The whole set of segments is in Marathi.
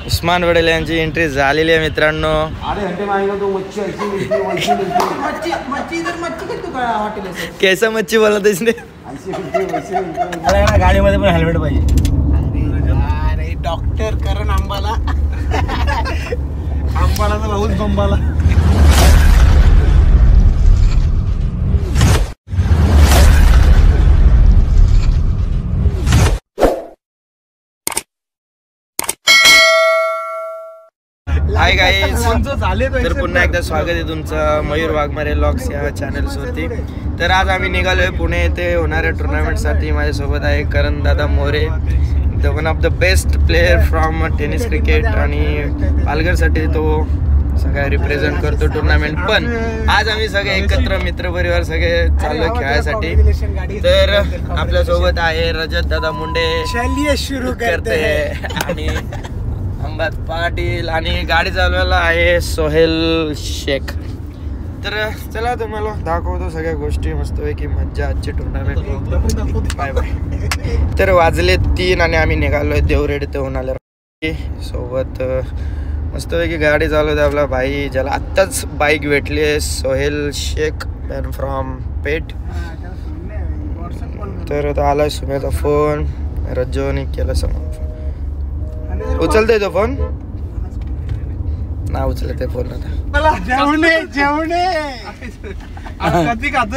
उस्मान वडेल यांची एंट्री झालेली आहे मित्रांनो. कैसा मच्छी बोलत इसने गाडीमध्ये पण हेल्मेट पाहिजे. अरे डॉक्टर करण आंबाला आंबाला तर भाऊच बंबाला. हाय गाईज, तर पुन्हा एकदा स्वागत आहे तुमचं मयूर वाघमारे व्लॉग्स या चॅनल्सवरती. तर आज आम्ही निघालोय पुणे येथे होणाऱ्या टुर्नामेंटसाठी. माझ्यासोबत आहे करण दादा More, the one of the best player from tennis cricket, आणि पालघरसाठी तो सगळ्या रिप्रेझेंट करतो टुर्नामेंट. पण आज आम्ही सगळे एकत्र मित्रपरिवार सगळे चाललो खेळायसाठी. तर आपल्यासोबत आहे रजत दादा मुंडे, चलिए शुरू करते आणि अंबात पाटील, आणि गाडी चालवायला आहे सोहेल शेख. तर चला तुम्हाला दाखवतो सगळ्या गोष्टी. मस्तपैकी मज्जा आजची टुर्नामेंट. Bye bye. तर वाजले 3 आणि आम्ही निघालोय देवरेड ते होणार सोबत. मस्तपैकी गाडी चालवते आपला भाई, ज्याला आत्ताच बाईक भेटली आहे, सोहेल शेख मॅन फ्रॉम पेठ. तर आता आलाय सुम्याचा फोन, रज्जोनी केला समोर. उचलते तो फोन ना, उचलते फोन आता. जेवणे जेवणे कधी खात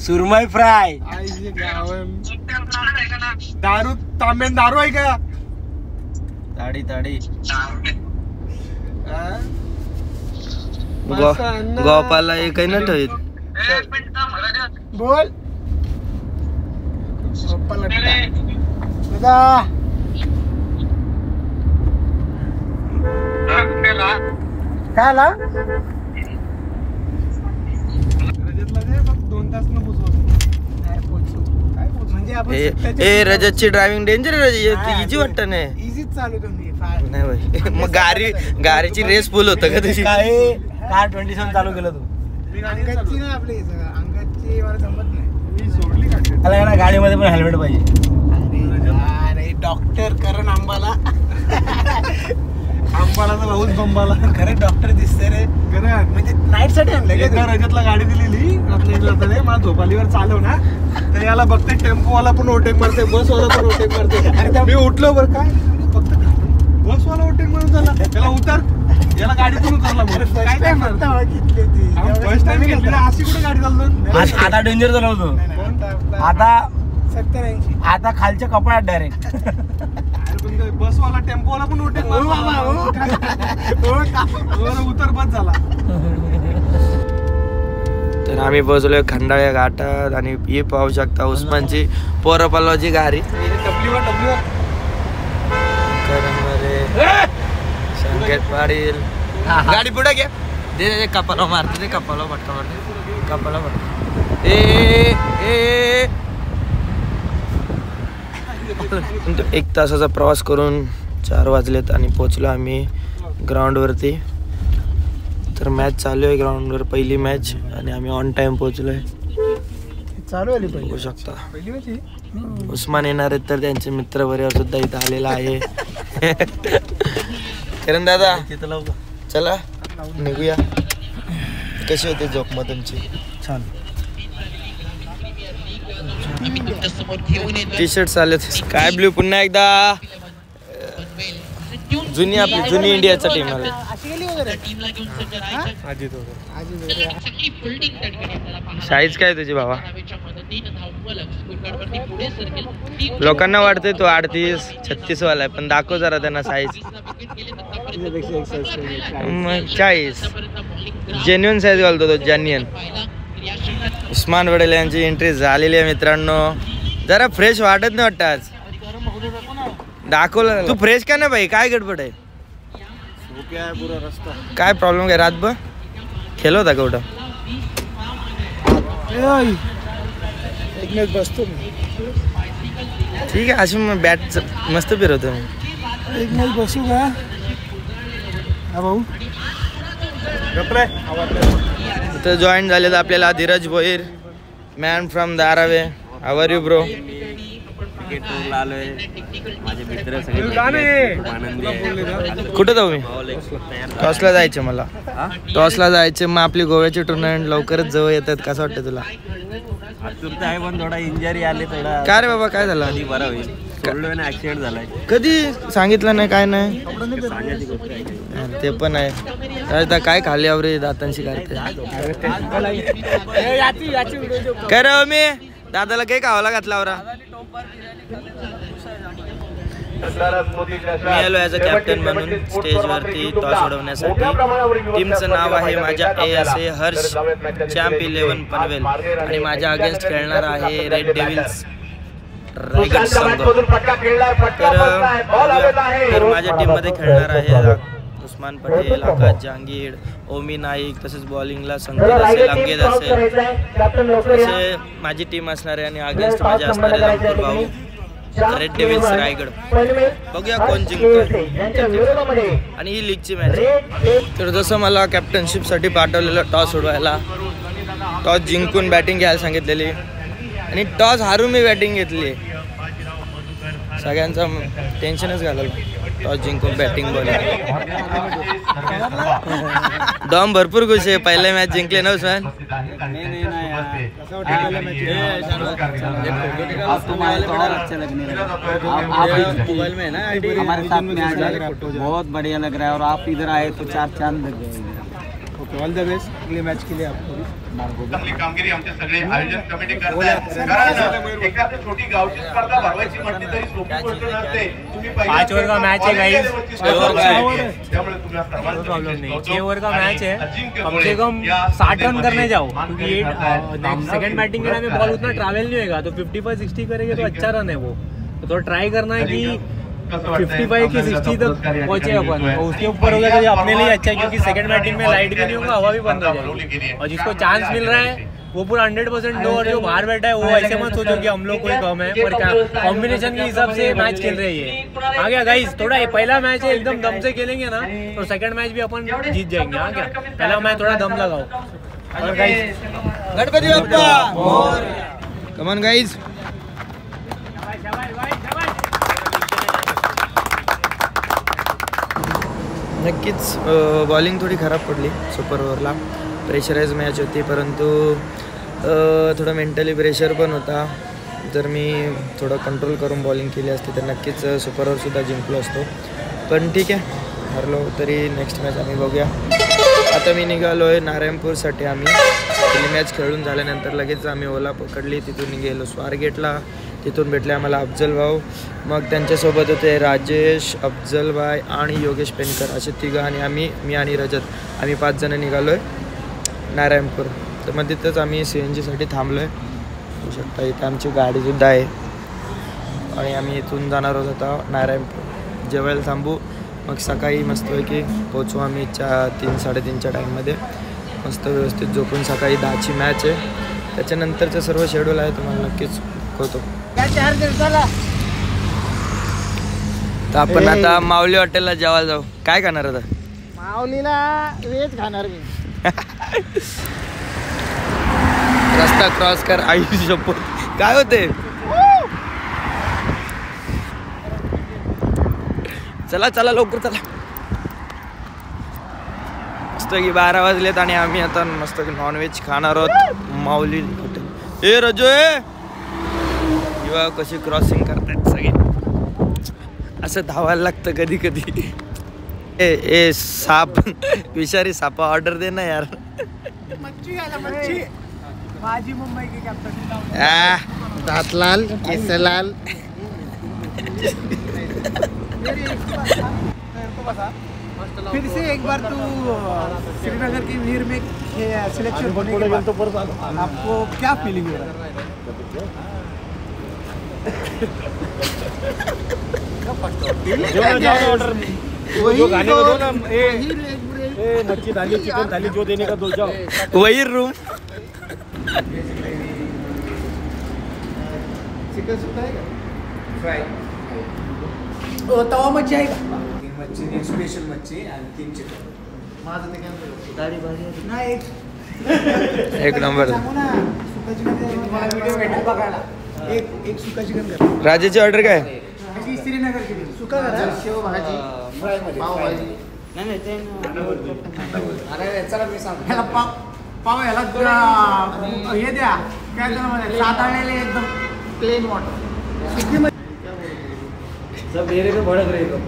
सुरमई फ्राय, दारू तांब्यान दारू आहे का? ताडी ताडी गोपाला एक आहे ना ठेवीत. बोल काय आला? ए रजतची ड्रायव्हिंग डेंजर आहे. इजी वाटतं नाही? इझीच चालू तुम्ही नाही भाई. मग गाडीची रेस फुल होतं का तुझी? काय कार 27 चालू केलं तू? अंगाची नाही, आपली अंगाची मला जमत नाही. मी सोडली का? त्याला गाडीमध्ये पण हेल्मेट पाहिजे. अरे डॉक्टर करण आंबाला आंबाला तर भाऊच बंबाला. खरं डॉक्टर दिसते रे. खरं म्हणजे नाईट साठी आणलं का? रजतला गाडी दिलेली आपल्या मला झोपालीवर चालव ना, तर याला बघते टेम्पोवाला पण ओटेक मारते, बसवाला पण ओटेक मारते. अरे मी उठलो बरं, काय फक्त बसवाला ओटेक मारून झाला. त्याला उतर, याला गाडीतून उतरला. फर्स्ट टाइम घेतली अशी कुठे गाडी चालतो. आता डेंजर चालवतो. आता 70-80 आता खालच्या कपड्यात डायरेक्ट. बसवाला टेम्पोवाला पण ओटेक उतर बस झाला. तर आम्ही पोहोचलोय खंडाळ्या घाटात, आणि ही पाहू शकता उस्मानची पोरं पलवाची गाडी. संकेत पाटील गाडी पुढे घ्या. दे कपाला मारते, ते कपाला फटका मारते, कपाला फटका. ए 1 तासाचा प्रवास करून 4 वाजलेत आणि पोचलो आम्ही ग्राउंडवरती. तर मॅच चालू आहे ग्राउंडवर, पहिली मॅच, आणि आम्ही ऑन टाइम पोहोचलोय. चालू आहे बघू शकता. उस्मान येणार आहेत, तर त्यांचे मित्र बरोबर सुद्धा इथं आलेला आहे. किरण दादा चला निघूया. कशी होती झोप मग तुमची? छान. टी शर्ट आले स्काय ब्ल्यू. पुन्हा एकदा जुनी आपली जुनी इंडियाचा टीम आली. साईज काय तुझी भावा? लोकांना वाटतंय तो 38-36 वाला आहे, पण दाखव जरा त्यांना साईज. 40 जेन्युन साईज घालतो तो, जेन्युन. उस्मान वडेल यांची एंट्री झालेली आहे मित्रांनो. जरा फ्रेश वाटत नाही वाटतं आज? दाखवलं तू फ्रेश का नाही भाई? काय गडबड आहे? काय प्रॉब्लेम काय? रातभर खेळ होता का कुठं? बसतो ठीक आहे, अशी मग बॅट मस्त फिरवतो मी. एक मॅच बसू का भाऊ? तर जॉईन झालेलं आपल्याला Dheeraj Bhoir, man from Dharave. How are you bro? Cricket टूरला आलोय. माझे मित्र सगळे आनंदी आहे. कुठं जाऊ मी? टॉसला जायचं मला. टॉसला जायचं मग आपली गोव्याची टुर्नामेंट लवकरच जवळ येतात. कसं वाटतं तुला? आतुरता आहे पण थोडा इंजरी आले थोडा. काय रे बाबा काय झालं? कधी बरं होईल. सोडलोय ना ऍक्सिडेंट झालाय. कधी सांगितलं नाही काय नाही? सांगायची गोष्ट आहे. ते पण आहे. आता काय खाली आवरे दातांशी काढते काय रे मी दादाला काही खावाला घातला आवरा. मी आलो ॲज अ कॅप्टन म्हणून स्टेजवरती टॉस उडवण्यासाठी. टीमचं नाव आहे माझ्या ASA हर्ष चॅम्प 11 पनवेल आणि माझ्या अगेन्स्ट खेळणार आहे रेड डेव्हिल्स रायगड संघ. तर माझ्या टीममध्ये खेळणार आहे उस्मान पटेल, आकाश जहांगीर, ओमी नाईक, तसेच बॉलिंगला संकेत असेल, अंकित असेल, असे माझी टीम असणार आहे. आणि अगेन्स्ट माझ्या असणार आहे रामपूर भाऊ रेड डेव्हिल्स रायगड. बघूया कोण जिंकतोय. आणि ही लीगची मॅच. तर जसं मला कॅप्टनशिपसाठी पाठवलेलं टॉस उडवायला, टॉस जिंकून बॅटिंग घ्यायला सांगितलेली आणि टॉस हारून मी बॅटिंग घेतली. सगळ्यांचा टेन्शनच घालवलं. टॉस जिंकून बॅटिंग बॉलिंग. दम भरपूर खुश आहे. पहिल्या मॅच जिंकले ना उस्मान. बहुत बढ़िया लग रहा है और आप इधर आए तो 4 चांद लग गए. ओके, ऑल द बेस्ट अगली मॅच के लिए आपको. चांगली कामगिरी आमचे सगळे आयोजन कमिटी करतात. कारण एका छोटी गावची स्पर्धा भरवायची म्हटली तरी सोपी गोष्ट नसते. तुम्ही 5 ओवर का मैच है गाइस. त्यामुळे तुम्ही प्रॉब्लम नहीं. 6 ओवर का मैच है. कम से कम 60 रन करने जाओ क्योंकि ये सेकंड बैटिंग के टाइम में बॉल उतना ट्रैवल नहीं होगा. तो 55-60 करेंगे तो अच्छा रन है वो. तो थोड़ा ट्राई करना है कि 55 की 60 तक पहुंचे अपन. और उसके ऊपर हो गया तो अपने लिए अच्छा है क्योंकि सेकंड बैटिंग में लाइट भी नहीं होगा, हवा भी बंद हो जाएगी. और जिसको चांस मिल रहा है वो पूरा 100% दो. और जो बाहर बैठा है वो ऐसे मत सोचो कि हम लोग कोई कम है. पर क्या कॉम्बिनेशन के हिसाब से मैच खेल रहे हैं. आ गया गाइस. थोड़ा ये पहला मैच है एकदम दम से खेलेंगे ना तो सेकंड मैच भी अपन जीत जाएंगे. आ गया पहला मैच थोड़ा दम लगाओ. Ganpati Bappa. Come on guys. नक्कीच बॉलिंग थोडी खराब पडली सुपर ओव्हरला. प्रेशराईज मॅच होती परंतु थोडं मेंटली प्रेशर पण होता. जर मी थोडं कंट्रोल करून बॉलिंग केली असती तर नक्कीच सुपर ओव्हरसुद्धा जिंकलो असतो. पण ठीक आहे, हरलो तरी नेक्स्ट मॅच आम्ही बघूया. आता मी निघालो आहे नारायणपूरसाठी. आम्ही पहिली मॅच खेळून झाल्यानंतर लगेच आम्ही ओला पकडली. तिथून गेलो स्वारगेटला. तिथून भेटले आम्हाला अफजल भाऊ. मग त्यांच्यासोबत होते राजेश, अफजल भाई आणि योगेश पेनकर असे तिघं. आणि मी आणि रजत आम्ही 5 जण निघालो आहे नारायणपूर. तर मग तिथंच आम्ही CNGसाठी थांबलो आहे. होऊ शकता इथं आमची गाडीसुद्धा आहे. आणि आम्ही इथून जाणार आहोत आता नारायणपूर. जेवायला थांबू मग सकाळी मस्तपैकी पोचू आम्ही 3-3:30च्या टाईममध्ये. मस्त व्यवस्थित झोपून सकाळी 10ची मॅच आहे. त्याच्यानंतरचं सर्व शेड्यूल आहे तुम्हाला नक्कीच होतो. तर आपण आता माऊली हॉटेलला जेवायला जाऊ. काय खाणार आता? माऊलीला व्हेज खाणार मी. रस्ता क्रॉस कर. आई शपथ काय होते. चला चला लवकर चला. मस्त की 12 वाजलेत आणि आम्ही आता मस्त नॉनव्हेज खाणार आहोत माऊली हॉटेल. ए रजो किंवा कशी क्रॉसिंग करतात सगळे. असं धावायला लागतं कधी कधी. ए साप विषारी सापा ऑर्डर दे ना यार. मच्छी खायला मच्छी. माझी मुंबई की कॅप्टन. दातलाल केसलाल. फिर से एक बार तू श्रीनगर की वीर में सिलेक्शन होने के बाद आपको क्या फीलिंग हो रहा है? जो गाने को दो ना. ए मच्छी थाली, चिकन थाली जो देने का दो जाओ. वही रूम. चिकन सुद्धा आहे का? फ्राय. तवा मच्छी आहे का? मच्छी स्पेशल मच्छी आणि 3 चिकन. माझं ते काय गाडी भाजी नाही. एक नंबर. सांगू ना, सुकाची मध्ये तुम्हाला व्हिडिओ भेटेल बघायला. एक सुका चिकन करा. राजाची ऑर्डर काय? त्याची श्रीनगर केली सुका करा. शेव भाजी पाव भाजी. अरे चला मी सांगतो. ह्याला पाव ह्याला हे द्या काय त्याला साधाळलेले एकदम प्लेन वॉटर. सब मेरे पे भड़क रहे हो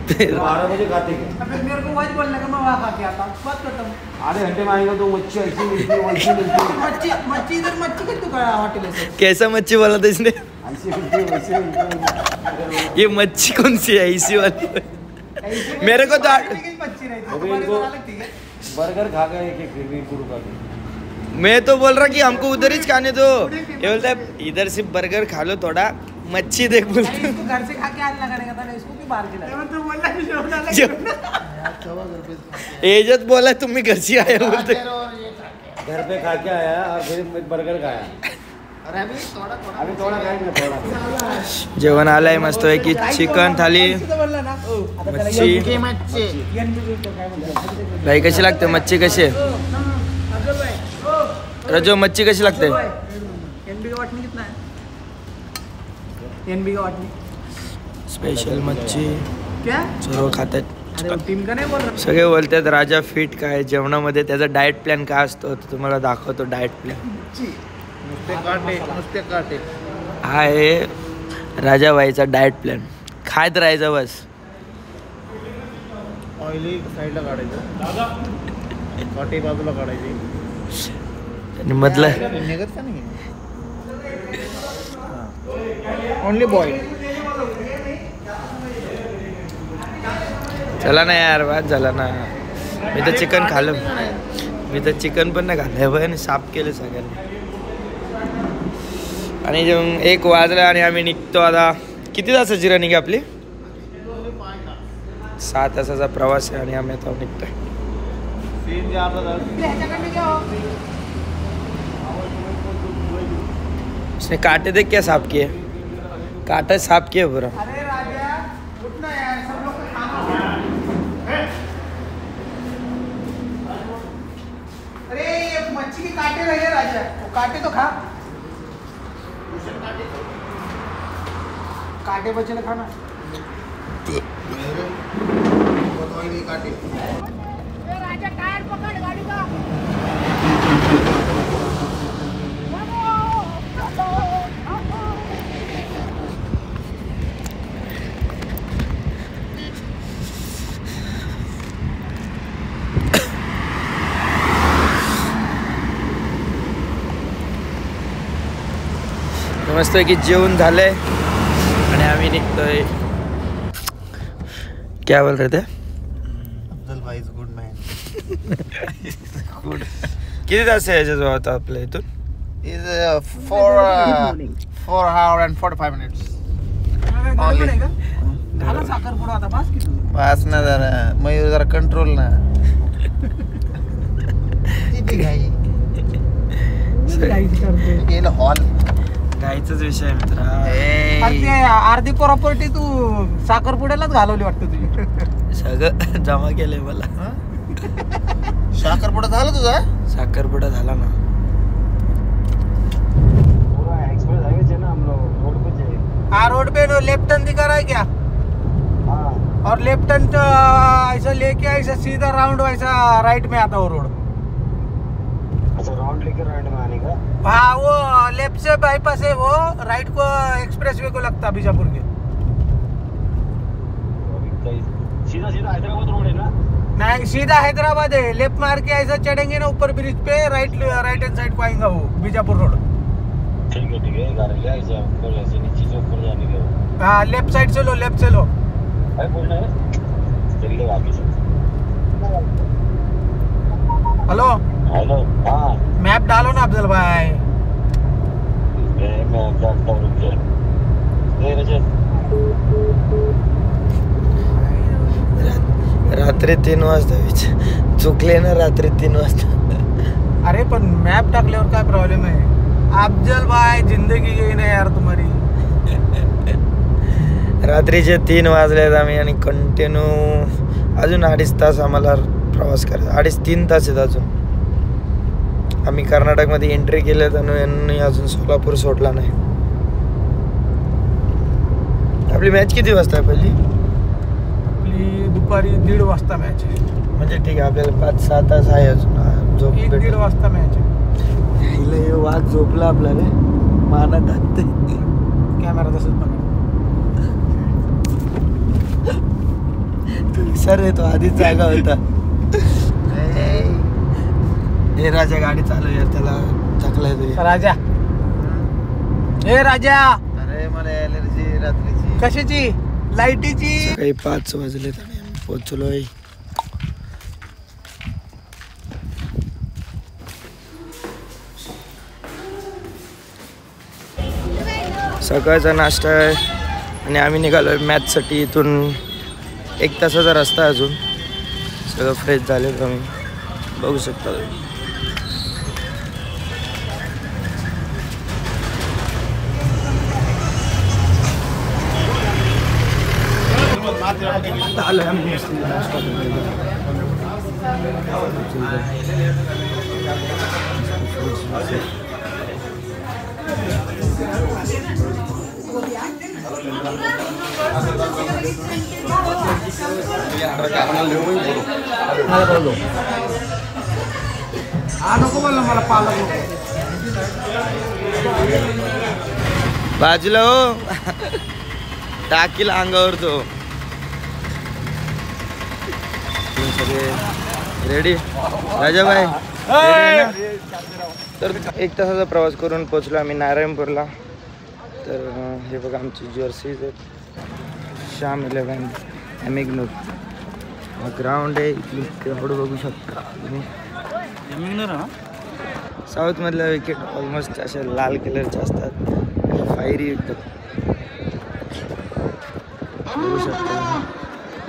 12 बजे खाते अबे मेरे को वही बोलने का मैं वहाँ खा के आता बात करता हूँ. आधे घंटे में आएगा तो मच्छी ऐसी मिलती है वैसी मिलती है. मच्छी मच्छी इधर मच्छी कितनी दुकान होटल से. कैसा मच्छी बोला था इसने? ऐसी मिलती है वैसे मिलती है. ये मच्छी कौन सी है ऐसी वाली? मेरे को तो मच्छी रहती है तुम्हारे को अलग ठीक है. बर्गर खा गए एक फिर भी गुरु का. मैं तो बोल रहा कि हमको उधर ही खाने दो. ये बोलता है इधर सिर्फ बर्गर खा लो थोड़ा मच्छी देख बोलते. इसको घर से खा के आज लगाने का था ना इसको क्यों बाहर खिलाया. तो बोलना एजत बोला तुम्ही घरची आए बोलते. घर पे खा के आया और फिर बर्गर खाया. अरे अभी थोड़ा खाएंगे थोड़ा. जेवण आलंय मस्त आहे की चिकन थाली मच्छी. भाई कशी लागते मच्छी? कशी आहे रजो मच्छी कशी लागते? एनबी का वाटणी कितना है. एनबी का वाटणी स्पेशल मच्छी क्या सर्व खातात. अरे वो टीम का नाही बोल रहा. सगळे बोलतात राजा फिट काय जेवणामध्ये त्याचा डाएट प्लॅन काय असतो तो तुम्हाला दाखवतो. डाएट प्लॅन नुसते काटे. हा आहे राजाबाईचा डाएट प्लॅन. खात राहायचं बस. ऑइली साईडला काढायचं काटे बाजूला काढायची आणि मधलं निघत का नाही. Only boil. चला ना यार बाद झाला ना. मी तर चिकन खाल्लं. मी तर चिकन पण नाही खाल्लं आणि साफ केलं सगळ्यांनी. आणि जेव्हा 1 वाजला आणि आम्ही निघतो आता. किती तासाची रनिंग आहे आपली? 6 तासाचा प्रवास आहे आणि आम्ही आता निघतोय. उसने काटे देख क्या साफ किए. काटा साफ किए पूरा. अरे राजा उठना यार सब लोग का खाना. अरे ये मच्छी के काटे रहे राजा वो काटे तो खा. काटे बचे ना खाना. राजा टायर पकड़ गाड़ी का. मस्त की जेवण झालंय आणि आम्ही निघतोय. क्या बोल रहे थे? अफजल भाई इज गुड मॅन. गुड. किती तास आहे याच्या जवळ आता आपल्या इथून? Is 4 hours and 45 minutes. गडबड का झाला साखरपुडा आता बस की तुझं. बस ना जरा मयूर जरा कंट्रोल ना. किती घाई गेलं हॉल. गायचाच विषय मित्रा. अर्धी प्रॉपर्टी तू साखरपुड्यालाच घालवली वाटतं तुझी. सगळं जमा केलंय मला. साखरपुडा झाला तुझा? साखरपुडा झाला ना. हाँ रोड पे नो लेफ्ट टर्न दिखा रहा है क्या? और लेफ्ट टर्न तो ऐसा लेके ऐसा सीधा राउंड वैसा राइट में आता वो रोड. अच्छा राउंड लेके राइट में आने का. हाँ वो लेफ्ट से बाईपास है वो राइट को एक्सप्रेसवे को लगता बीजापुर के. सीधा सीधा हैदराबाद रोड है ना? नहीं सीधा हैदराबाद है. लेफ्ट मार के ऐसा चढ़ेंगे ना ऊपर ब्रिज पे राइट हैंड साइड को आएगा वो बीजापुर रोड. ठीक है गाड़ी ऐसे ऊपर ऐसे नीचे से ऊपर जाने का. हाँ लेफ्ट साइड से लो लेफ्ट से लो. भाई बोल रहे हैं चलिए आगे से. Hello hello. हाँ मैप डालो ना अफजल भाई. मैं जानता हूँ रुक जा. रात्री 3 वाजता चुकले ना. रात्री 3 वाजता. अरे पण मॅप टाकल्यावर काय प्रॉब्लेम आहे अफजल भाई. जिंदगी गेली ना यार तुम्हारी. रात्रीचे 3 वाजलेत आम्ही आणि कंटिन्यू अजून 2.5 तास आम्हाला प्रवास करायचा. 2.5-3 तास आहेत अजून. आम्ही कर्नाटकमध्ये एंट्री केल्यात आणि यांनी अजून सोलापूर सोडला नाही. आपली मॅच किती वाजता आहे पहिली? आपली दुपारी 1:30 वाजता मॅच आहे. म्हणजे ठीक आहे, आपल्याला 5-6 तास आहे अजून झोप. 1-1:30 वाजता मॅच आहे. वाघ झोपला आपल्याला माना टाकते. कॅमेरा तसंच पण सर तो आधीच जागा होता. हे राजा गाडी चालू यार, त्याला थकलाय तो. राजा ए राजा, अरे मला एलर्जी रात्रीची. कशाची? लाईटीची. सकाळी 5 वाजले आणि आम्ही पोहोचलोय. सकाळचा नाश्ता आहे आणि आम्ही निघालोय मॅचसाठी. इथून 1 तासाचा रस्ता आहे अजून. सगळं फ्रेश झाले तुम्ही बघू शकता. नको बोल मला पालक नको. बाजूला हो टाकील अंगावर तो. सगळे रेडी राजाबाई? तर 1 तासाचा प्रवास करून पोचलो आम्ही नारायणपूरला. तर हे बघा आमची जर्सीज आहेत. श्याम 11 एमिग्नूर ग्राउंड आहे. इथली क्राऊड बघू शकता तुम्ही. साऊथ मधल्या विकेट ऑलमोस्ट अशा लाल कलरच्या असतात, फायरी बघू शकता.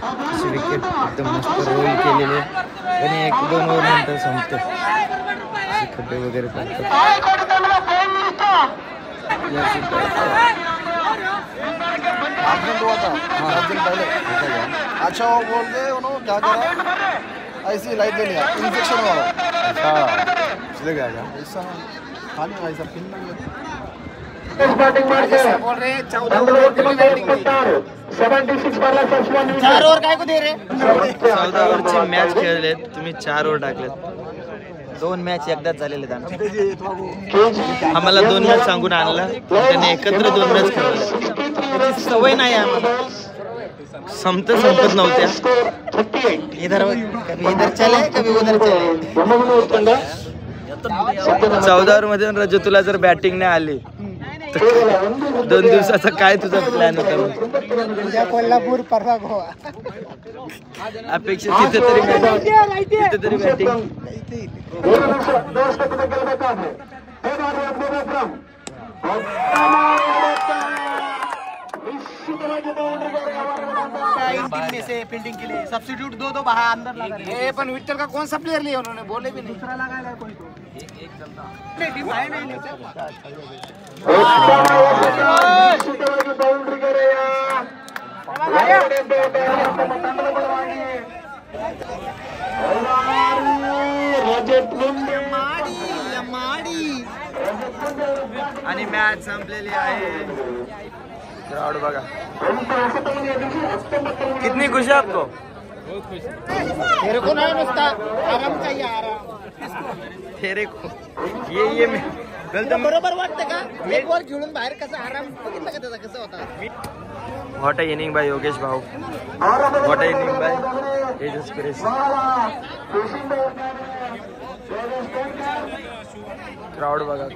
अशी विकेट एकदम मस्त रोल केलेले आणि 1-2 ओव्हर नंतर संपते. खड्डे वगैरे पडतात. अच्छा वो बोल दे उन्होंने क्या करा, ऐसी लाइट ले लिया इंजेक्शन वाला. इसलिए क्या ऐसा खाली ऐसा पिन नहीं है. बोल रहे 4 ओव्हर काय को दे रे. 14 ओव्हरची मॅच खेळलेत तुम्ही. 4 ओव्हर टाकलेत. 2 मॅच एकदाच झालेले आम्हाला. 2 मॅच सांगून आणला त्याने एकत्र 2 मॅच खेळले. सवय नाही आम्हाला. संपत नव्हत्या. इधर कभी इधर चले कभी उधर चले. 14 ओव्हर मध्ये रजत तुला जर बॅटिंग नाही आली तर 2 दिवसाचा काय तुझा प्लॅन होता? कोल्हापूर परवा गोवा. अपेक्षा तिथे तरी बॅटिंग. में से फील्डिंग के लिए सब्स्टिट्यूट 2 बाहर अंदर लगा रहे. पण विक्टर का कौन सा प्लेयर लिया उन्होंने? बोले भी नहीं. दूसरा लगाया कोई तो एक चलता नहीं डिफाइन नहीं लेते. बाउंड्री करे आणि मॅच संपलेली आहे. क्राउड बघा कितनी खुश है आपको? तेरे को नहीं नुसता आराम चाहिए. आराम तेरे को ये गलत बरोबर वाटतं का? एक वर खेळून बाहेर कसा आराम बघितलं का त्याचा कसा होता? What a inning by Yogesh भाऊ. What a inning by Tejas Qureshi. Crowd बघा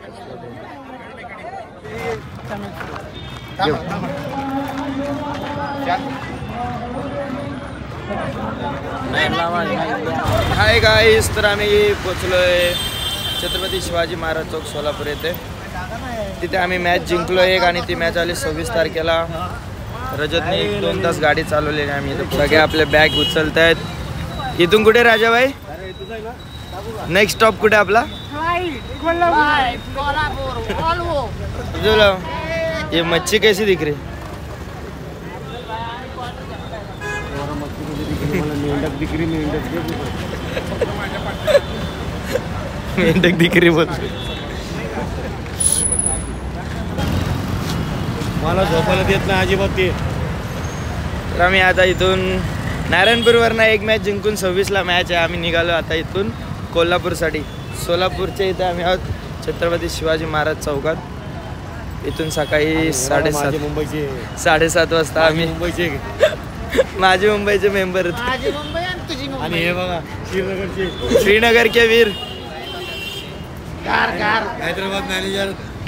हाय गाईस. तर आम्ही पोचलोय छत्रपती शिवाजी महाराज चौक सोलापूर येथे. तिथे आम्ही मॅच जिंकलो एक आणि ती मॅच आली 26 तारखेला. रजतने 1-2 तास गाडी चालवलेली. आम्ही सगळे आपले बॅग उचलत आहेत. इथून कुठे राजाबाई? नेक्स्ट स्टॉप कुठे आपला? ये मच्छी कैसी दिख रही? मेंढक दिख रही बोलते. मला झोपायला देत नाही अजिबात ते. तर आम्ही आता इथून नारायणपूरवरनं एक मॅच जिंकून 26ला मॅच आहे. आम्ही निघालो आता इथून कोल्हापूरसाठी. सोलापूरच्या इथं आम्ही आहोत छत्रपती शिवाजी महाराज चौकात. इथून सकाळी 7:30 वाजता आम्ही माझे मुंबईचे मेंबर आणि हे बघा श्रीनगर के वीर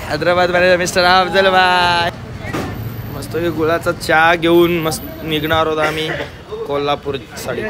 हैदराबाद मॅनेजर मिस्टर अफजल भाई. मस्त गुळाचा चहा घेऊन मस्त निघणार होता आम्ही कोल्हापूरसाठी.